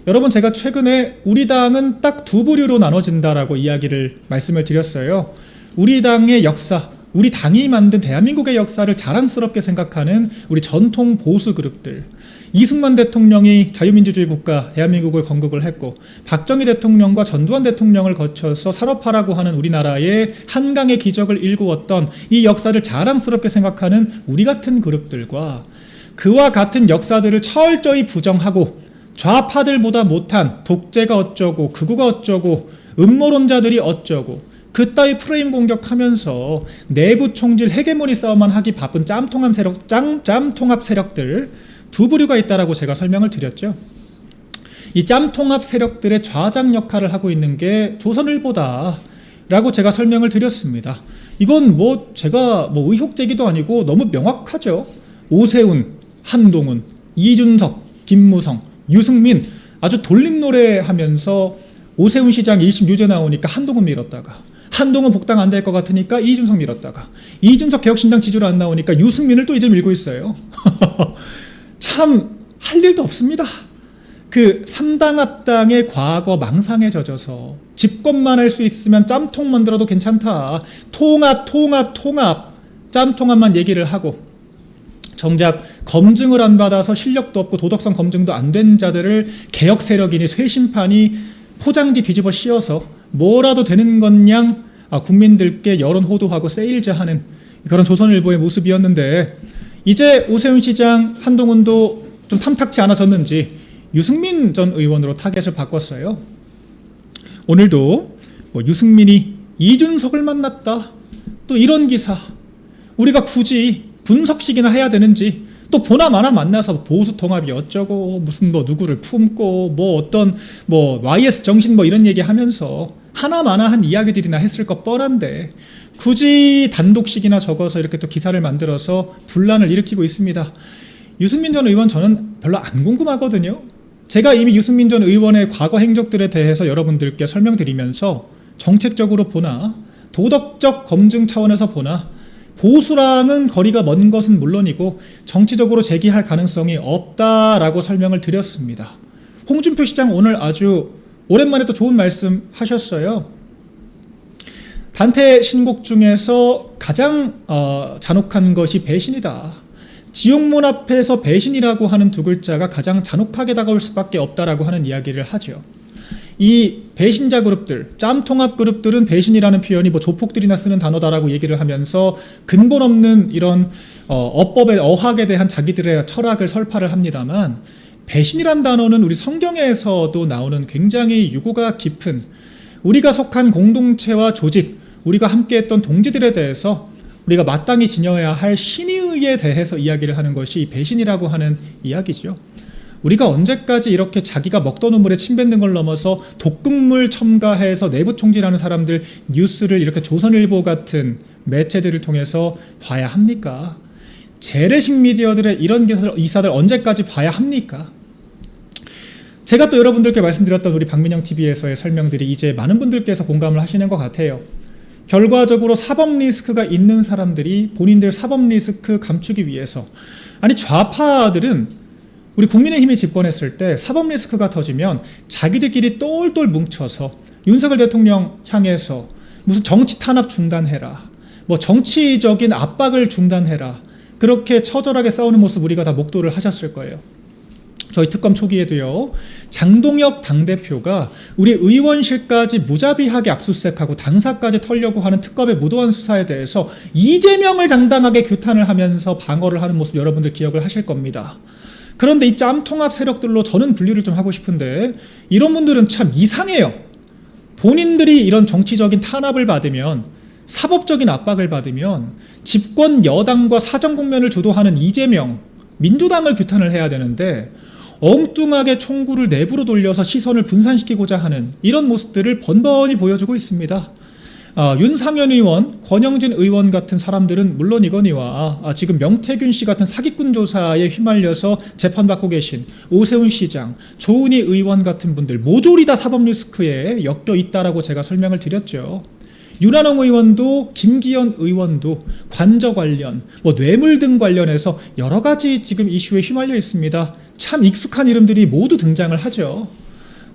여러분, 제가 최근에 우리 당은 딱 두 부류로 나눠진다라고 이야기를 말씀을 드렸어요. 우리 당의 역사, 우리 당이 만든 대한민국의 역사를 자랑스럽게 생각하는 우리 전통 보수 그룹들. 이승만 대통령이 자유민주주의 국가 대한민국을 건국을 했고, 박정희 대통령과 전두환 대통령을 거쳐서 산업화라고 하는 우리나라의 한강의 기적을 일구었던 이 역사를 자랑스럽게 생각하는 우리 같은 그룹들과, 그와 같은 역사들을 철저히 부정하고 좌파들보다 못한 독재가 어쩌고 극우가 어쩌고 음모론자들이 어쩌고 그따위 프레임 공격하면서 내부 총질 헤게모니 싸움만 하기 바쁜 짬통합 세력들 두 부류가 있다라고 제가 설명을 드렸죠. 이 짬통합 세력들의 좌장 역할을 하고 있는 게 조선일보다 라고 제가 설명을 드렸습니다. 이건 제가 의혹 제기도 아니고 너무 명확하죠. 오세훈, 한동훈, 이준석, 김무성, 유승민, 아주 돌림노래 하면서 오세훈 시장 1심 유죄 나오니까 한동훈 밀었다가, 한동훈 복당 안 될 것 같으니까 이준석 밀었다가, 이준석 개혁신당 지지로 안 나오니까 유승민을 또 이제 밀고 있어요. 참 할 일도 없습니다. 그 3당 합당의 과거 망상에 젖어서 집권만 할 수 있으면 짬통 만들어도 괜찮다. 통합 짬통합만 얘기를 하고, 정작 검증을 안 받아서 실력도 없고 도덕성 검증도 안 된 자들을 개혁 세력이니 쇄신판이 포장지 뒤집어 씌워서 뭐라도 되는 것냥 국민들께 여론 호도하고 세일즈하는 그런 조선일보의 모습이었는데, 이제 오세훈 시장, 한동훈도 좀 탐탁치 않아졌는지 유승민 전 의원으로 타겟을 바꿨어요. 오늘도 유승민이 이준석을 만났다, 또 이런 기사, 우리가 굳이 분석식이나 해야 되는지, 또 보나마나 만나서 보수 통합이 어쩌고 무슨 누구를 품고 어떤 YS 정신 이런 얘기하면서 하나마나한 이야기들이나 했을 것 뻔한데 굳이 단독식이나 적어서 이렇게 또 기사를 만들어서 분란을 일으키고 있습니다. 유승민 전 의원 저는 별로 안 궁금하거든요. 제가 이미 유승민 전 의원의 과거 행적들에 대해서 여러분들께 설명드리면서 정책적으로 보나 도덕적 검증 차원에서 보나 보수랑은 거리가 먼 것은 물론이고 정치적으로 제기할 가능성이 없다라고 설명을 드렸습니다. 홍준표 시장 오늘 아주 오랜만에 또 좋은 말씀 하셨어요. 단테 신곡 중에서 가장 잔혹한 것이 배신이다. 지옥문 앞에서 배신이라고 하는 두 글자가 가장 잔혹하게 다가올 수밖에 없다라고 하는 이야기를 하죠. 이 배신자 그룹들, 짬통합 그룹들은 배신이라는 표현이 조폭들이나 쓰는 단어다라고 얘기를 하면서 근본 없는 이런 어법의 어학에 대한 자기들의 철학을 설파를 합니다만, 배신이란 단어는 우리 성경에서도 나오는 굉장히 유고가 깊은, 우리가 속한 공동체와 조직, 우리가 함께했던 동지들에 대해서 우리가 마땅히 지녀야 할 신의에 대해서 이야기를 하는 것이 배신이라고 하는 이야기죠. 우리가 언제까지 이렇게 자기가 먹던 우물에 침 뱉는 걸 넘어서 독극물 첨가해서 내부 총질하는 사람들 뉴스를 이렇게 조선일보 같은 매체들을 통해서 봐야 합니까? 재래식 미디어들의 이런 기사들 언제까지 봐야 합니까? 제가 또 여러분들께 말씀드렸던 우리 박민영 TV에서의 설명들이 이제 많은 분들께서 공감을 하시는 것 같아요. 결과적으로 사법 리스크가 있는 사람들이 본인들 사법 리스크 감추기 위해서, 아니 좌파들은 우리 국민의힘이 집권했을 때 사법 리스크가 터지면 자기들끼리 똘똘 뭉쳐서 윤석열 대통령 향해서 무슨 정치 탄압 중단해라, 정치적인 압박을 중단해라, 그렇게 처절하게 싸우는 모습 우리가 다 목도를 하셨을 거예요. 저희 특검 초기에도요, 장동혁 당대표가 우리 의원실까지 무자비하게 압수수색하고 당사까지 털려고 하는 특검의 무도한 수사에 대해서 이재명을 당당하게 규탄을 하면서 방어를 하는 모습 여러분들 기억을 하실 겁니다. 그런데 이 짬통합 세력들로 저는 분류를 좀 하고 싶은데, 이런 분들은 참 이상해요. 본인들이 이런 정치적인 탄압을 받으면, 사법적인 압박을 받으면 집권 여당과 사정 국면을 주도하는 이재명, 민주당을 규탄을 해야 되는데 엉뚱하게 총구를 내부로 돌려서 시선을 분산시키고자 하는 이런 모습들을 번번이 보여주고 있습니다. 윤상현 의원, 권영진 의원 같은 사람들은 물론이거니와 지금 명태균 씨 같은 사기꾼 조사에 휘말려서 재판받고 계신 오세훈 시장, 조은희 의원 같은 분들 모조리 다 사법 리스크에 엮여 있다라고 제가 설명을 드렸죠. 윤한홍 의원도 김기현 의원도 관저 관련, 뇌물 등 관련해서 여러 가지 지금 이슈에 휘말려 있습니다. 참 익숙한 이름들이 모두 등장을 하죠.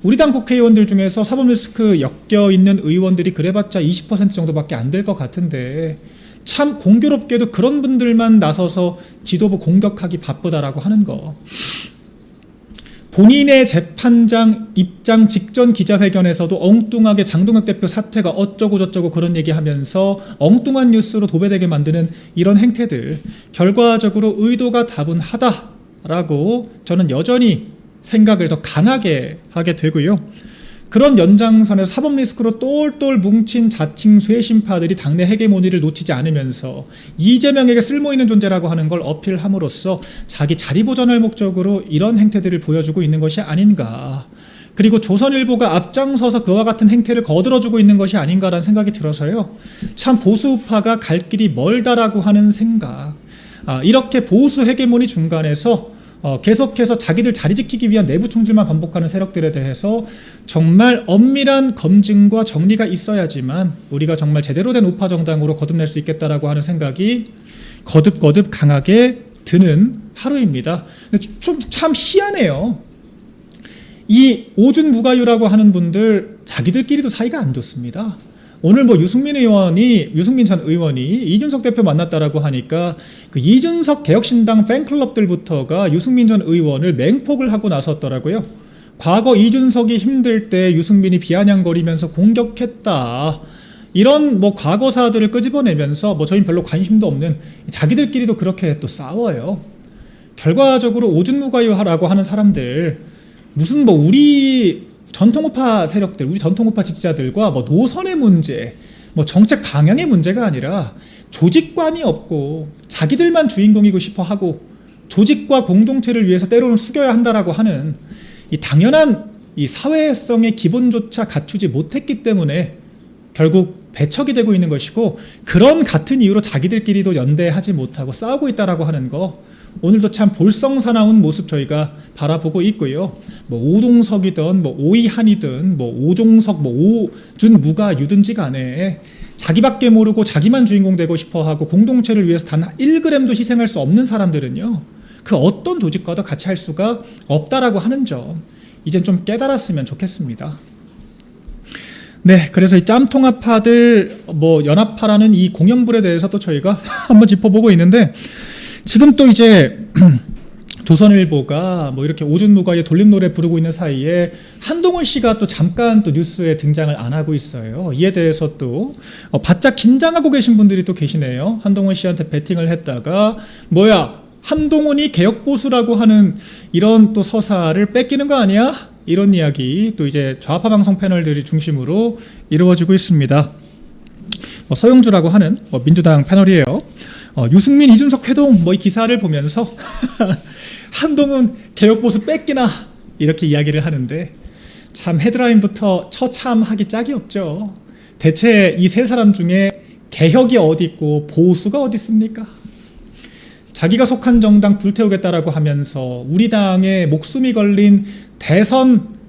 우리 당 국회의원들 중에서 사법 리스크 엮여 있는 의원들이 그래봤자 20% 정도밖에 안 될 것 같은데 참 공교롭게도 그런 분들만 나서서 지도부 공격하기 바쁘다라고 하는 거. 본인의 재판장 입장 직전 기자회견에서도 엉뚱하게 장동혁 대표 사퇴가 어쩌고 저쩌고 그런 얘기하면서 엉뚱한 뉴스로 도배되게 만드는 이런 행태들, 결과적으로 의도가 다분하다라고 저는 여전히 생각을 더 강하게 하게 되고요. 그런 연장선에서 사법 리스크로 똘똘 뭉친 자칭 쇄신파들이 당내 헤게모니를 놓치지 않으면서 이재명에게 쓸모있는 존재라고 하는 걸 어필함으로써 자기 자리 보전을 목적으로 이런 행태들을 보여주고 있는 것이 아닌가. 그리고 조선일보가 앞장서서 그와 같은 행태를 거들어주고 있는 것이 아닌가라는 생각이 들어서요. 참 보수파가 갈 길이 멀다라고 하는 생각. 이렇게 보수 헤게모니 중간에서 계속해서 자기들 자리 지키기 위한 내부 총질만 반복하는 세력들에 대해서 정말 엄밀한 검증과 정리가 있어야지만 우리가 정말 제대로 된 우파 정당으로 거듭날 수 있겠다라고 하는 생각이 거듭거듭 강하게 드는 하루입니다. 근데 좀 참 희한해요. 이 오준 무가유라고 하는 분들 자기들끼리도 사이가 안 좋습니다. 오늘 유승민 전 의원이 이준석 대표 만났다라고 하니까 그 이준석 개혁신당 팬클럽들부터가 유승민 전 의원을 맹폭을 하고 나섰더라고요. 과거 이준석이 힘들 때 유승민이 비아냥거리면서 공격했다. 이런 과거사들을 끄집어내면서 저희는 별로 관심도 없는 자기들끼리도 그렇게 또 싸워요. 결과적으로 오준무가유라고 하는 사람들 무슨 우리 전통우파 세력들, 우리 전통우파 지지자들과 노선의 문제, 정책 방향의 문제가 아니라 조직관이 없고 자기들만 주인공이고 싶어 하고 조직과 공동체를 위해서 때로는 숙여야 한다라고 하는 이 당연한 이 사회성의 기본조차 갖추지 못했기 때문에 결국 배척이 되고 있는 것이고, 그런 같은 이유로 자기들끼리도 연대하지 못하고 싸우고 있다라고 하는 거, 오늘도 참 볼썽사나운 모습 저희가 바라보고 있고요. 오동석이든 오이한이든 오종석 오준 무가유든지 간에 자기밖에 모르고 자기만 주인공 되고 싶어하고 공동체를 위해서 단 1g도 희생할 수 없는 사람들은요, 그 어떤 조직과도 같이 할 수가 없다라고 하는 점, 이젠 좀 깨달았으면 좋겠습니다. 네, 그래서 이 짬통합파들 연합파라는 이 공연불에 대해서 또 저희가 한번 짚어보고 있는데, 지금 또 이제 조선일보가 이렇게 오준무가의 돌림노래 부르고 있는 사이에 한동훈 씨가 또 잠깐 또 뉴스에 등장을 안 하고 있어요. 이에 대해서 또 바짝 긴장하고 계신 분들이 또 계시네요. 한동훈 씨한테 배팅을 했다가 한동훈이 개혁보수라고 하는 이런 또 서사를 뺏기는 거 아니야? 이런 이야기 또 이제 좌파 방송 패널들이 중심으로 이루어지고 있습니다. 서영주라고 하는 민주당 패널이에요. 유승민, 이준석 회동 이 기사를 보면서 한동훈 개혁보수 뺏기나 이렇게 이야기를 하는데, 참 헤드라인부터 처참하기 짝이 없죠. 대체 이 세 사람 중에 개혁이 어디 있고 보수가 어디 있습니까? 자기가 속한 정당 불태우겠다라고 하면서 우리 당에 목숨이 걸린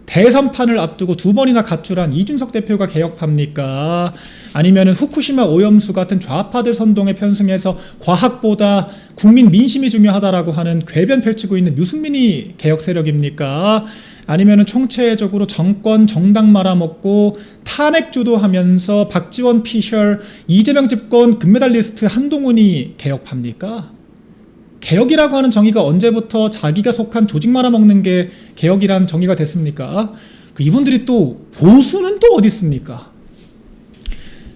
대선판을 앞두고 2번이나 가출한 이준석 대표가 개혁합니까? 아니면은 후쿠시마 오염수 같은 좌파들 선동에 편승해서 과학보다 국민 민심이 중요하다라고 하는 궤변 펼치고 있는 유승민이 개혁 세력입니까? 아니면은 총체적으로 정당 말아먹고 탄핵 주도하면서 박지원 피셜, 이재명 집권 금메달리스트 한동훈이 개혁합니까? 개혁이라고 하는 정의가 언제부터 자기가 속한 조직 말아먹는 게 개혁이란 정의가 됐습니까? 이분들이 또 보수는 또 어디 있습니까?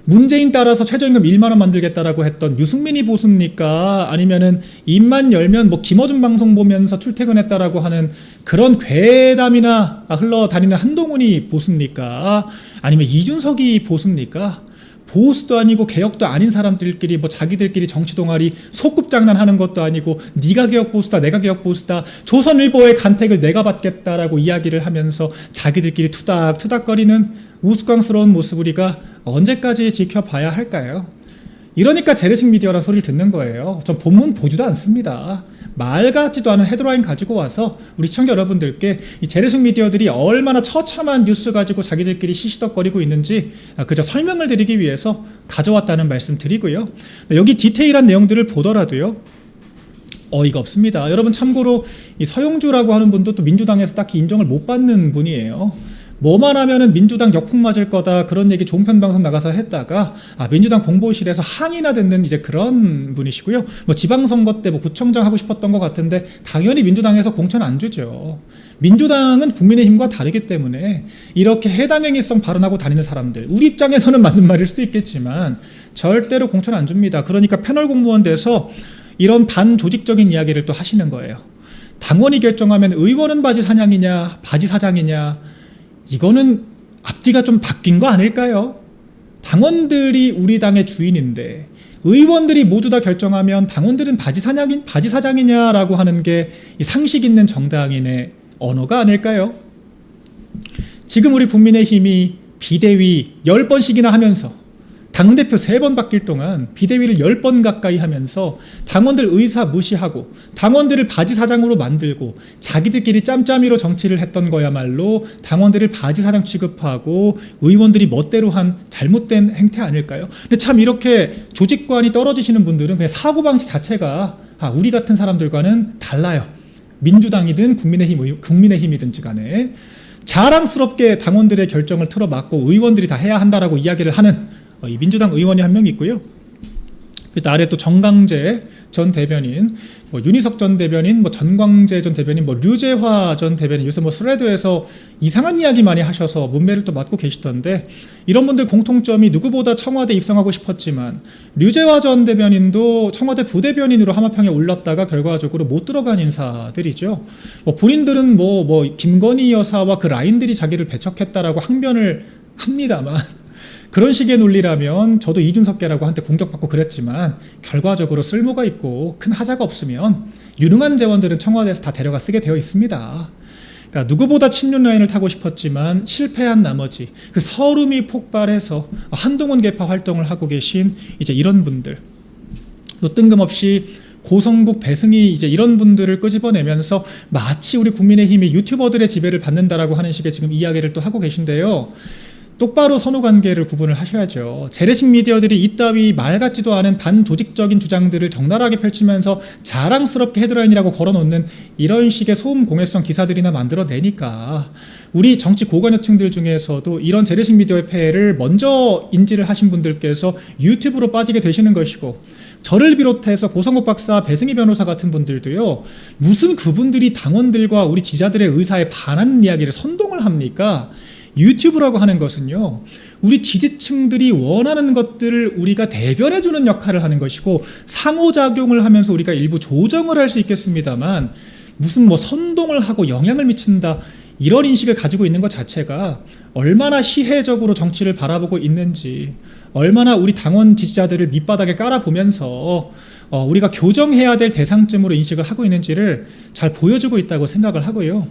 문재인 따라서 최저임금 1만 원 만들겠다라고 했던 유승민이 보수입니까? 아니면은 입만 열면 김어준 방송 보면서 출퇴근했다라고 하는 그런 괴담이나 흘러다니는 한동훈이 보수입니까? 아니면 이준석이 보수입니까? 보수도 아니고 개혁도 아닌 사람들끼리 자기들끼리 정치 동아리 소꿉장난하는 것도 아니고 네가 개혁 보수다, 내가 개혁 보수다, 조선일보의 간택을 내가 받겠다라고 이야기를 하면서 자기들끼리 투닥투닥거리는 우스꽝스러운 모습 우리가 언제까지 지켜봐야 할까요? 이러니까 재래식 미디어라는 소리를 듣는 거예요. 전 본문 보지도 않습니다. 말 같지도 않은 헤드라인 가지고 와서 우리 시청자 여러분들께 이 재래식 미디어들이 얼마나 처참한 뉴스 가지고 자기들끼리 시시덕거리고 있는지 그저 설명을 드리기 위해서 가져왔다는 말씀 드리고요. 여기 디테일한 내용들을 보더라도요, 어이가 없습니다. 여러분 참고로 이 서영주라고 하는 분도 또 민주당에서 딱히 인정을 못 받는 분이에요. 뭐만 하면은 민주당 역풍 맞을 거다 그런 얘기 종편 방송 나가서 했다가 민주당 공보실에서 항의나 듣는 이제 그런 분이시고요. 뭐 지방선거 때 뭐 구청장 하고 싶었던 것 같은데 당연히 민주당에서 공천 안 주죠. 민주당은 국민의힘과 다르기 때문에 이렇게 해당행위성 발언하고 다니는 사람들, 우리 입장에서는 맞는 말일 수도 있겠지만 절대로 공천 안 줍니다. 그러니까 패널 공무원 돼서 이런 반조직적인 이야기를 또 하시는 거예요. 당원이 결정하면 의원은 바지 사냥이냐 바지 사장이냐, 이거는 앞뒤가 좀 바뀐 거 아닐까요? 당원들이 우리 당의 주인인데 의원들이 모두 다 결정하면 당원들은 바지 사장이냐라고 하는 게 상식 있는 정당인의 언어가 아닐까요? 지금 우리 국민의힘이 비대위 10번씩이나 하면서 당대표 3번 바뀔 동안 비대위를 10번 가까이 하면서 당원들 의사 무시하고 당원들을 바지 사장으로 만들고 자기들끼리 짬짬이로 정치를 했던 거야말로 당원들을 바지 사장 취급하고 의원들이 멋대로 한 잘못된 행태 아닐까요? 근데 참 이렇게 조직관이 떨어지시는 분들은 그냥 사고방식 자체가 우리 같은 사람들과는 달라요. 민주당이든 국민의힘이든지 간에 자랑스럽게 당원들의 결정을 틀어막고 의원들이 다 해야 한다라고 이야기를 하는 이 민주당 의원이 한 명 있고요. 그 아래 또 정강재 전 대변인, 뭐 윤희석 전 대변인, 뭐 전광재 전 대변인, 뭐 류재화 전 대변인, 요새 뭐 스레드에서 이상한 이야기 많이 하셔서 문매를 또 맡고 계시던데, 이런 분들 공통점이 누구보다 청와대 입성하고 싶었지만 류재화 전 대변인도 청와대 부대변인으로 하마평에 올랐다가 결과적으로 못 들어간 인사들이죠. 뭐 본인들은 뭐 김건희 여사와 그 라인들이 자기를 배척했다라고 항변을 합니다만, 그런 식의 논리라면 저도 이준석계라고 한때 공격받고 그랬지만 결과적으로 쓸모가 있고 큰 하자가 없으면 유능한 재원들은 청와대에서 다 데려가 쓰게 되어 있습니다. 그러니까 누구보다 친윤 라인을 타고 싶었지만 실패한 나머지 그 서름이 폭발해서 한동훈 계파 활동을 하고 계신 이제 이런 분들, 또 뜬금없이 고성국 배승희 이제 이런 분들을 끄집어내면서 마치 우리 국민의힘이 유튜버들의 지배를 받는다라고 하는 식의 지금 이야기를 또 하고 계신데요. 똑바로 선후관계를 구분을 하셔야죠. 재래식 미디어들이 이따위 말 같지도 않은 반조직적인 주장들을 적나라하게 펼치면서 자랑스럽게 헤드라인이라고 걸어놓는 이런 식의 소음 공해성 기사들이나 만들어내니까 우리 정치 고관여층들 중에서도 이런 재래식 미디어의 폐해를 먼저 인지를 하신 분들께서 유튜브로 빠지게 되시는 것이고, 저를 비롯해서 고성국 박사, 배승희 변호사 같은 분들도요, 무슨 그분들이 당원들과 우리 지자들의 의사에 반하는 이야기를 선동을 합니까? 유튜브라고 하는 것은요, 우리 지지층들이 원하는 것들을 우리가 대변해주는 역할을 하는 것이고, 상호작용을 하면서 우리가 일부 조정을 할 수 있겠습니다만 무슨 뭐 선동을 하고 영향을 미친다, 이런 인식을 가지고 있는 것 자체가 얼마나 시혜적으로 정치를 바라보고 있는지, 얼마나 우리 당원 지지자들을 밑바닥에 깔아보면서 우리가 교정해야 될 대상쯤으로 인식을 하고 있는지를 잘 보여주고 있다고 생각을 하고요.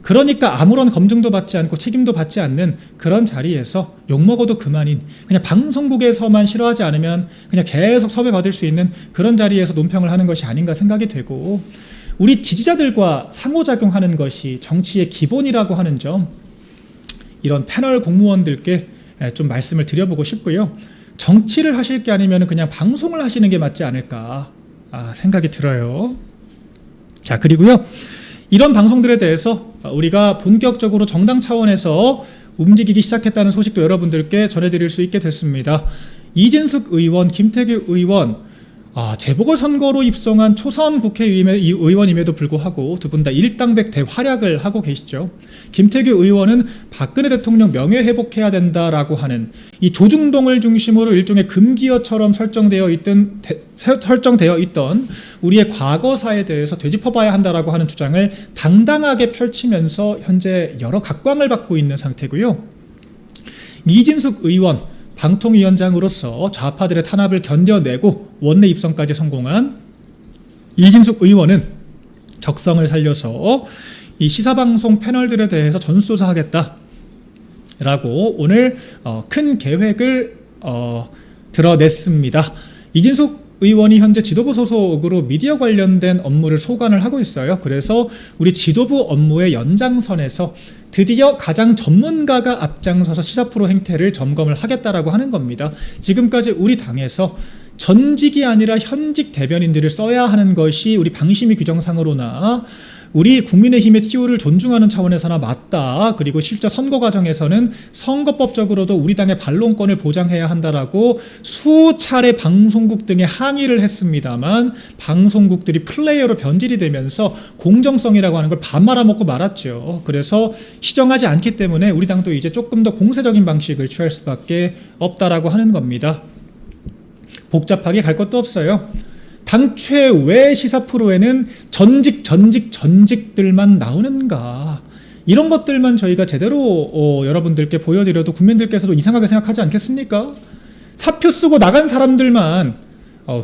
그러니까 아무런 검증도 받지 않고 책임도 받지 않는 그런 자리에서 욕먹어도 그만인, 그냥 방송국에서만 싫어하지 않으면 그냥 계속 섭외받을 수 있는 그런 자리에서 논평을 하는 것이 아닌가 생각이 되고, 우리 지지자들과 상호작용하는 것이 정치의 기본이라고 하는 점, 이런 패널 공무원들께 좀 말씀을 드려보고 싶고요. 정치를 하실 게 아니면 그냥 방송을 하시는 게 맞지 않을까 생각이 들어요. 자, 그리고요, 이런 방송들에 대해서 우리가 본격적으로 정당 차원에서 움직이기 시작했다는 소식도 여러분들께 전해드릴 수 있게 됐습니다. 이진숙 의원, 김태규 의원, 재보궐선거로 입성한 초선 국회의원임에도 불구하고 두 분 다 일당백 대활약을 하고 계시죠. 김태규 의원은 박근혜 대통령 명예회복해야 된다라고 하는 이 조중동을 중심으로 일종의 금기어처럼 설정되어 있던 우리의 과거사에 대해서 되짚어봐야 한다라고 하는 주장을 당당하게 펼치면서 현재 여러 각광을 받고 있는 상태고요. 이진숙 의원, 방통위원장으로서 좌파들의 탄압을 견뎌내고 원내 입성까지 성공한 이진숙 의원은 적성을 살려서 이 시사방송 패널들에 대해서 전수조사하겠다라고 오늘 큰 계획을 드러냈습니다. 이진숙 의원이 현재 지도부 소속으로 미디어 관련된 업무를 소관을 하고 있어요. 그래서 우리 지도부 업무의 연장선에서 드디어 가장 전문가가 앞장서서 시사 프로 행태를 점검을 하겠다라고 하는 겁니다. 지금까지 우리 당에서 전직이 아니라 현직 대변인들을 써야 하는 것이 우리 방심위 규정상으로나 우리 국민의힘의 TO를 존중하는 차원에서나 맞다. 그리고 실제 선거 과정에서는 선거법적으로도 우리 당의 반론권을 보장해야 한다라고 수차례 방송국 등에 항의를 했습니다만 방송국들이 플레이어로 변질이 되면서 공정성이라고 하는 걸 밥 말아먹고 말았죠. 그래서 시정하지 않기 때문에 우리 당도 이제 조금 더 공세적인 방식을 취할 수밖에 없다라고 하는 겁니다. 복잡하게 갈 것도 없어요. 당최 왜 시사 프로에는 전직들만 나오는가? 이런 것들만 저희가 제대로 여러분들께 보여드려도 국민들께서도 이상하게 생각하지 않겠습니까? 사표 쓰고 나간 사람들만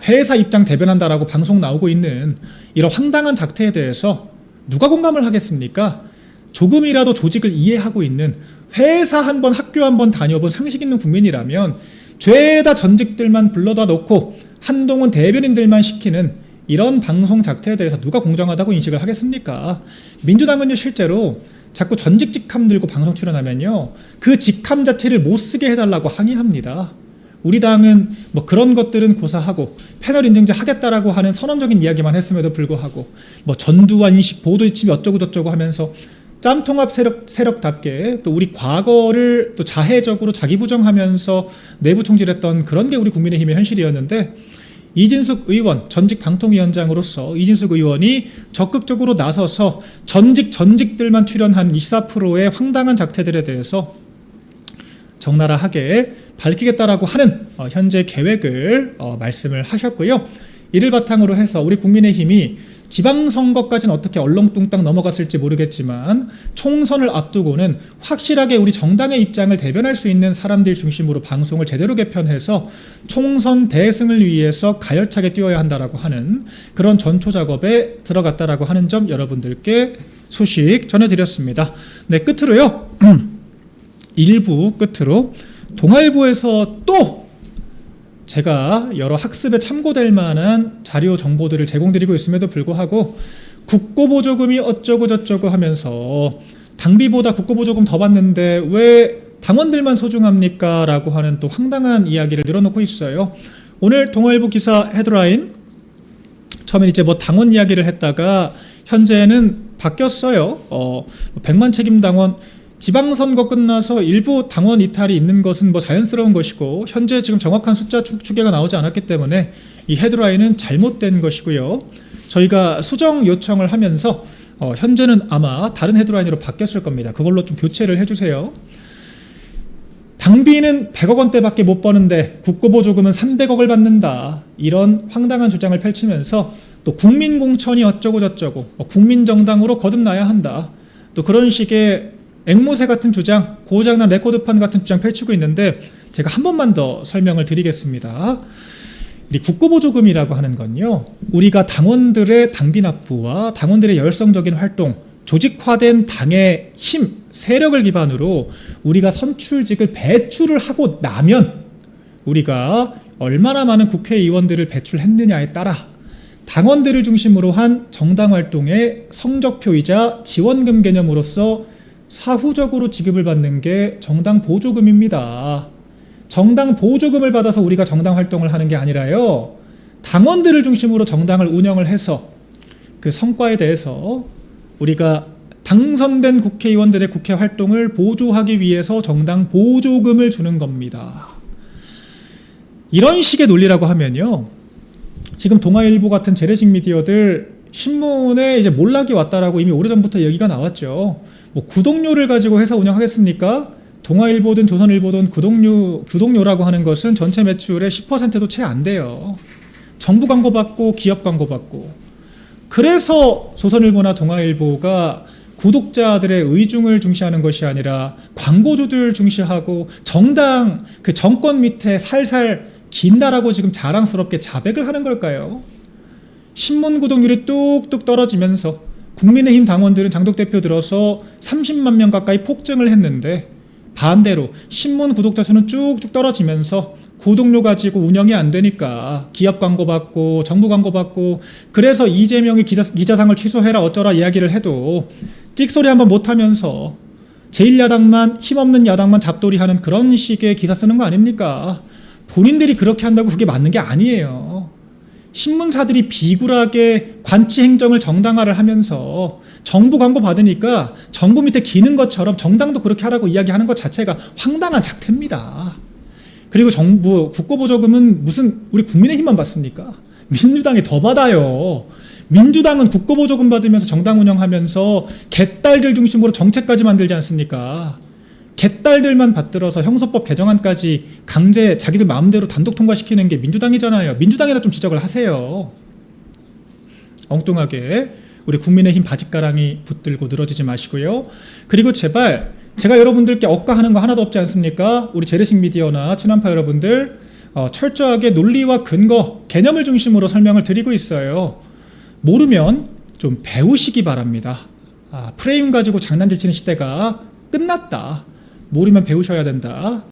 회사 입장 대변한다라고 방송 나오고 있는 이런 황당한 작태에 대해서 누가 공감을 하겠습니까? 조금이라도 조직을 이해하고 있는 회사 한번 학교 한번 다녀본 상식 있는 국민이라면 죄다 전직들만 불러다 놓고 한동훈 대변인들만 시키는 이런 방송 작태에 대해서 누가 공정하다고 인식을 하겠습니까? 민주당은요 실제로 자꾸 전직 직함 들고 방송 출연하면요 그 직함 자체를 못 쓰게 해달라고 항의합니다. 우리 당은 뭐 그런 것들은 고사하고 패널 인증제 하겠다라고 하는 선언적인 이야기만 했음에도 불구하고 뭐 전두환 인식 보도 지침이 어쩌고 저쩌고 하면서 짬통합 세력답게 또 우리 과거를 또 자해적으로 자기 부정하면서 내부 총질했던 그런 게 우리 국민의힘의 현실이었는데 이진숙 의원 전직 방통위원장으로서 이진숙 의원이 적극적으로 나서서 전직들만 출연한 24%의 황당한 작태들에 대해서 적나라하게 밝히겠다라고 하는 현재 계획을 말씀을 하셨고요. 이를 바탕으로 해서 우리 국민의힘이 지방선거까지는 어떻게 얼렁뚱땅 넘어갔을지 모르겠지만 총선을 앞두고는 확실하게 우리 정당의 입장을 대변할 수 있는 사람들 중심으로 방송을 제대로 개편해서 총선 대승을 위해서 가열차게 뛰어야 한다라고 하는 그런 전초 작업에 들어갔다라고 하는 점 여러분들께 소식 전해드렸습니다. 네, 끝으로요. 일부 끝으로 동아일보에서 또 제가 여러 학습에 참고될 만한 자료 정보들을 제공드리고 있음에도 불구하고 국고보조금이 어쩌고 저쩌고 하면서 당비보다 국고보조금 더 받는데 왜 당원들만 소중합니까? 라고 하는 또 황당한 이야기를 늘어놓고 있어요. 오늘 동아일보 기사 헤드라인 처음엔 이제 뭐 당원 이야기를 했다가 현재는 바뀌었어요. 100만 책임 당원 지방선거 끝나서 일부 당원 이탈이 있는 것은 뭐 자연스러운 것이고 현재 지금 정확한 숫자 추계가 나오지 않았기 때문에 이 헤드라인은 잘못된 것이고요. 저희가 수정 요청을 하면서 현재는 아마 다른 헤드라인으로 바뀌었을 겁니다. 그걸로 좀 교체를 해주세요. 당비는 100억 원대밖에 못 버는데 국고보조금은 300억을 받는다. 이런 황당한 주장을 펼치면서 또 국민공천이 어쩌고 저쩌고 국민정당으로 거듭나야 한다. 또 그런 식의 앵무새 같은 주장, 고장난 레코드판 같은 주장 펼치고 있는데 제가 한 번만 더 설명을 드리겠습니다. 이 국고보조금이라고 하는 건요, 우리가 당원들의 당비 납부와 당원들의 열성적인 활동, 조직화된 당의 힘, 세력을 기반으로 우리가 선출직을 배출을 하고 나면 우리가 얼마나 많은 국회의원들을 배출했느냐에 따라 당원들을 중심으로 한 정당 활동의 성적표이자 지원금 개념으로서 사후적으로 지급을 받는 게 정당 보조금입니다. 정당 보조금을 받아서 우리가 정당 활동을 하는 게 아니라요, 당원들을 중심으로 정당을 운영을 해서 그 성과에 대해서 우리가 당선된 국회의원들의 국회 활동을 보조하기 위해서 정당 보조금을 주는 겁니다. 이런 식의 논리라고 하면요, 지금 동아일보 같은 재래식 미디어들 신문에 이제 몰락이 왔다라고 이미 오래전부터 얘기가 나왔죠. 뭐 구독료를 가지고 회사 운영하겠습니까? 동아일보든 조선일보든 구독료라고 하는 것은 전체 매출의 10%도 채 안 돼요. 정부 광고 받고 기업 광고 받고. 그래서 조선일보나 동아일보가 구독자들의 의중을 중시하는 것이 아니라 광고주들 중시하고 정당 그 정권 밑에 살살 긴다라고 지금 자랑스럽게 자백을 하는 걸까요? 신문 구독률이 뚝뚝 떨어지면서 국민의힘 당원들은 장독 대표 들어서 30만 명 가까이 폭증을 했는데 반대로 신문 구독자 수는 쭉쭉 떨어지면서 구독료 가지고 운영이 안 되니까 기업 광고 받고 정부 광고 받고, 그래서 이재명이 기자상을 취소해라 어쩌라 이야기를 해도 찍소리 한번 못하면서 제1야당만, 힘없는 야당만 잡돌이하는 그런 식의 기사 쓰는 거 아닙니까? 본인들이 그렇게 한다고 그게 맞는 게 아니에요. 신문사들이 비굴하게 관치 행정을 정당화를 하면서 정부 광고 받으니까 정부 밑에 기는 것처럼 정당도 그렇게 하라고 이야기하는 것 자체가 황당한 작태입니다. 그리고 정부 국고보조금은 무슨 우리 국민의힘만 받습니까? 민주당이 더 받아요. 민주당은 국고보조금 받으면서 정당 운영하면서 개딸들 중심으로 정책까지 만들지 않습니까? 개딸들만 받들어서 형소법 개정안까지 강제 자기들 마음대로 단독 통과시키는 게 민주당이잖아요. 민주당이나 좀 지적을 하세요. 엉뚱하게 우리 국민의힘 바짓가랑이 붙들고 늘어지지 마시고요. 그리고 제발 제가 여러분들께 억까하는 거 하나도 없지 않습니까? 우리 재래식 미디어나 친한파 여러분들 철저하게 논리와 근거, 개념을 중심으로 설명을 드리고 있어요. 모르면 좀 배우시기 바랍니다. 프레임 가지고 장난질 치는 시대가 끝났다. 모르면 배우셔야 된다.